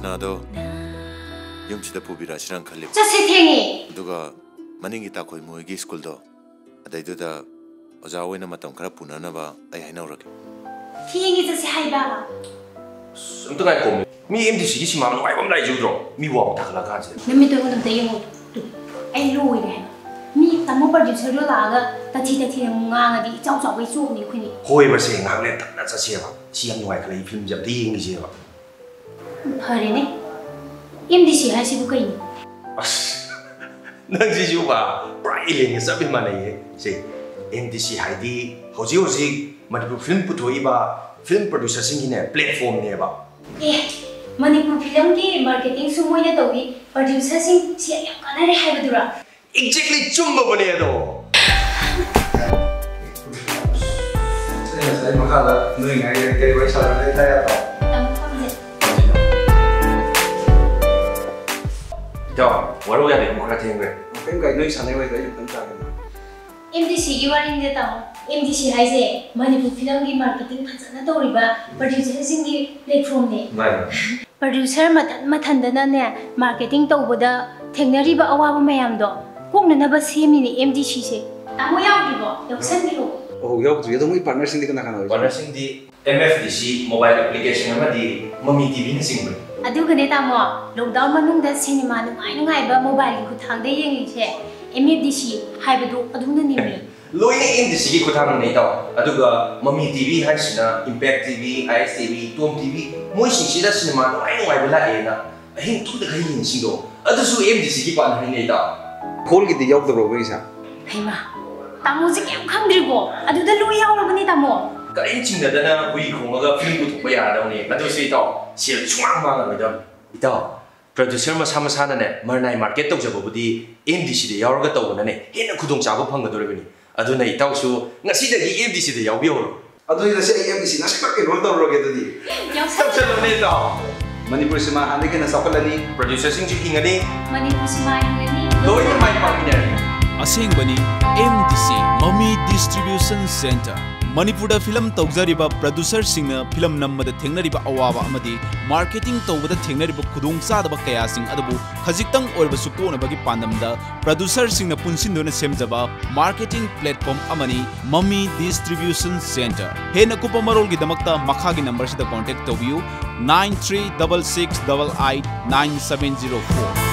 Krishna do yum chida pubira sirang khali. Chase thengi. Duga maningi ta khoi moigi school do. Adai do da oja oina matam khara punana ba ai hainaurake. Thengi chase haiba. Amta ngai kom. Mi MDC gi simam ngai bam lai judro. Mi wa ta khala ka je. Nami to ngamta yengo. Ai loi ne. Mi tamo producer do laga tati nga di chau chau bai chu ni khuni. Hoi ba se ngak le tak na cha se ba. Siam ngai khala film jam di ngi je ba. Phare ne. MDC hai si bu kai ni. As. Nang ji ju ba. Right le ni sa bi ma nei se. MDC hai di hoji hoji Manipur film putoi ba film producer sing ne platform ne ba. Manipur film ki marketing su moi na tawi producer sing si ayam kana re hai badura. Exactly chumba bane do. Saya makala nui ngai ke wai sa na ta ya to. Yo, waru ya de mo kha theng re. Pen gai nui sa nei wai ga yu kan ta ga. MDC ki waring de ta. MDC hai se Manipur film ki marketing phajana tori ba producer sing ki platform ne. Nai. Producer mathandana ne marketing tawboda thengnari ba awa ba mayam do. Kongna na ba semi ni MDC se. Tamo yaw dibo, yoksan dibo. Oh, yaw tu yedo moi partner sing di kana kana. Partner sing di MFDC mobile application ama di Mami TV ni sing. Adu gane tamo lockdown manung da cinema nungai ba mobile ki kuthang de yengi se. MFDC haibadu aduna ni mi. Loine MFDC ki kuthang nei taw. Aduga Mami TV haisina Impact TV, ISTV, Tom TV moi sing sida cinema nungai ba la ena. Ahin tu da kai yin sing do. Adu su MFDC ki pan hai nei taw. Khol ki di yaw da ro bai sa. Haima. Tamo ji kem khangdribo. Adu da lo yaw la bani tamo. Kain chingda dana hui khonga film ku thokpa ya da ni. Adu sei taw. Sial chwang ma ga da. Itaw. Producer ma sama sana ne marnai market tok jabo budi MDC de yaw ga taw na ne. Hena khudong chaba phang ga dore bani. Adu nei taw su ngasi da gi MDC de yaw bi ho. Adu ida se MDC na sa ke rol da ro ge da di. Yoksan Chalo ne taw. Manipur sima ande ke na sakalani. Producer sing ji hingani. Manipur sima ngani. Loi mai pangine. Asengbani MDC Mami Distribution Center Manipur film tawjariba producer singna film nammada thengnariba awaba amadi marketing tawbada thengnariba khudong chadaba kaya sing adabu khajiktang orba sukona bagi pandamda producer singna punsindona semjaba marketing platform amani Mami Distribution Center hena kupa marol gi damakta makhagi number sida contact tobiu 9366889704